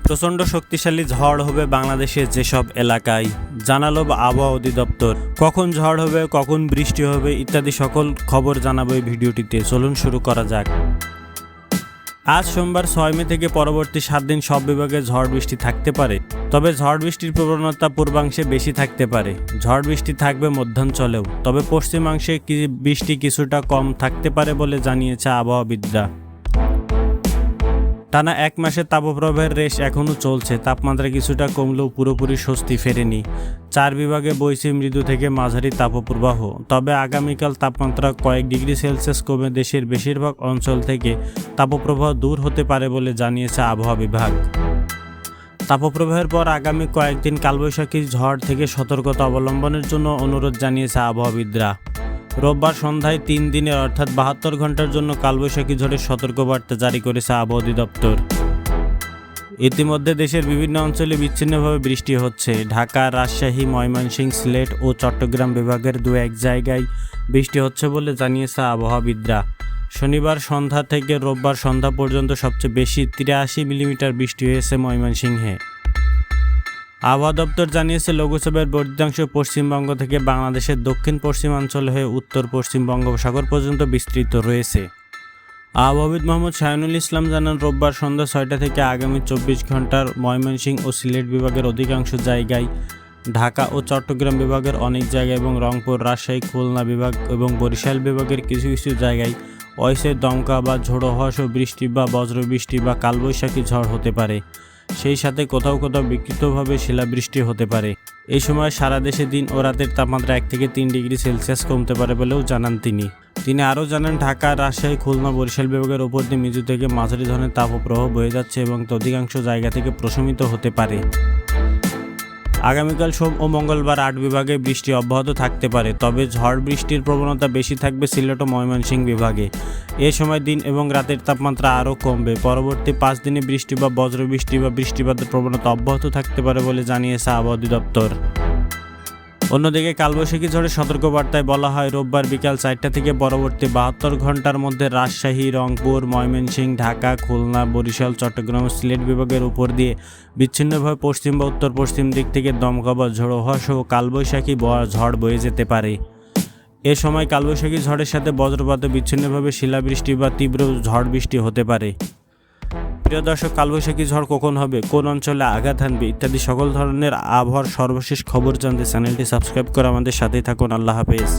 প্রচণ্ড শক্তিশালী ঝড় হবে বাংলাদেশের যেসব এলাকায়, জানালো আবহাওয়া অধিদপ্তর। কখন ঝড় হবে, কখন বৃষ্টি হবে ইত্যাদি সকল খবর জানাবো এই ভিডিওটিতে। চলুন শুরু করা যাক। আজ সোমবার 6 মে থেকে পরবর্তী 7 দিন সব বিভাগে ঝড় বৃষ্টি থাকতে পারে, তবে ঝড় বৃষ্টির প্রবণতা পূর্বাংশে বেশি থাকতে পারে। ঝড় বৃষ্টি থাকবে মধ্যাঞ্চলেও, তবে পশ্চিমাংশে বৃষ্টি কিছুটা কম থাকতে পারে বলে জানিয়েছে আবহাওয়াবিদরা। টানা 1 মাসের তাপপ্রবাহের রেশ এখনও চলছে। তাপমাত্রা কিছুটা কমলেও পুরোপুরি স্বস্তি ফেরেনি। 4 বিভাগে বইছে মৃদু থেকে মাঝারি তাপপ্রবাহ, তবে আগামীকাল তাপমাত্রা কয়েক ডিগ্রি সেলসিয়াস কমে দেশের বেশিরভাগ অঞ্চল থেকে তাপপ্রবাহ দূর হতে পারে বলে জানিয়েছে আবহাওয়া বিভাগ। তাপপ্রবাহের পর আগামী কয়েকদিন কালবৈশাখী ঝড় থেকে সতর্কতা অবলম্বনের জন্য অনুরোধ জানিয়েছে আবহাওয়াবিদরা। রোববার সন্ধ্যায় 3 দিনের অর্থাৎ 72 ঘন্টার জন্য কালবৈশাখী ঝড়ের সতর্কবার্তা জারি করেছে আবহাওয়া অধিদপ্তর। ইতিমধ্যে দেশের বিভিন্ন অঞ্চলে বিচ্ছিন্নভাবে বৃষ্টি হচ্ছে। ঢাকা, রাজশাহী, ময়মনসিংহ, সিলেট ও চট্টগ্রাম বিভাগের 2-1 জায়গায় বৃষ্টি হচ্ছে বলে জানিয়েছে আবহাওয়াবিদরা। শনিবার সন্ধ্যা থেকে রোববার সন্ধ্যা পর্যন্ত সবচেয়ে বেশি 83 মিলিমিটার বৃষ্টি হয়েছে ময়মনসিংহে। আবহাওয়া দপ্তর জানিয়েছে লঘুচাপের বর্ধিতাংশ পশ্চিমবঙ্গ থেকে বাংলাদেশের দক্ষিণ পশ্চিমাঞ্চল হয়ে উত্তর পশ্চিম বঙ্গোপসাগর পর্যন্ত বিস্তৃত রয়েছে। আবহাওয়াবিদ মোহাম্মদ শাহিনুল ইসলাম জানান, রোববার সন্ধ্যা 6টা থেকে আগামী 24 ঘন্টার ময়মনসিংহ ও সিলেট বিভাগের অধিকাংশ জায়গায়, ঢাকা ও চট্টগ্রাম বিভাগের অনেক জায়গায় এবং রংপুর, রাজশাহী, খুলনা বিভাগ এবং বরিশাল বিভাগের কিছু কিছু জায়গায় অস্থায়ী দমকা বা ঝোড়ো হওয়া সহ বৃষ্টি বা বজ্রবৃষ্টি বা কালবৈশাখী ঝড় হতে পারে। সেই সাথে কোথাও কোথাও বিক্ষিপ্তভাবে শিলাবৃষ্টি হতে পারে। এই সময় সারা দেশে দিন ও রাতের তাপমাত্রা 1 থেকে 3 ডিগ্রি সেলসিয়াস কমতে পারে বলেও জানান তিনি আরও জানান, ঢাকা, রাজশাহী, খুলনা, বরিশাল বিভাগের ওপর দিয়ে মৃদু থেকে মাঝারি ধরনের তাপপ্রবাহ বয়ে যাচ্ছে এবং অধিকাংশ জায়গা থেকে প্রশমিত হতে পারে। আগামীকাল সোম ও মঙ্গলবার 8 বিভাগে বৃষ্টি অব্যাহত থাকতে পারে, তবে ঝড় বৃষ্টির প্রবণতা বেশি থাকবে সিলেট ও ময়মনসিংহ বিভাগে। এ সময় দিন এবং রাতের তাপমাত্রা আরও কমবে। পরবর্তী 5 দিনে বৃষ্টি বা বজ্রবৃষ্টি বা বৃষ্টিপাতের প্রবণতা অব্যাহত থাকতে পারে বলে জানিয়েছে আবহাওয়া অধিদপ্তর। অন্যদিকে কালবৈশাখী ঝড়ের সতর্কবার্তায় বলা হয়, রোববার বিকাল 4টা থেকে পরবর্তী 72 ঘন্টার মধ্যে রাজশাহী, রংপুর, ময়মনসিংহ, ঢাকা, খুলনা, বরিশাল, চট্টগ্রাম ও সিলেট বিভাগের উপর দিয়ে বিচ্ছিন্নভাবে পশ্চিম বা উত্তর পশ্চিম দিক থেকে দমকা বা ঝোড়ো হওয়া সহ কালবৈশাখী ঝড় বয়ে যেতে পারে। এ সময় কালবৈশাখী ঝড়ের সাথে বজ্রপাতে বিচ্ছিন্নভাবে শিলাবৃষ্টি বা তীব্র ঝড় বৃষ্টি হতে পারে। প্রিয় দর্শক, কালবৈশাখী ঝড় কখন হবে, কোন অঞ্চলে আঘাত হানবে ইত্যাদি সকল ধরনের আবহাওয়ার সর্বশেষ খবর জানতে চ্যানেলটি সাবস্ক্রাইব করে আমাদের সাথেই থাকুন। আল্লাহ হাফেজ।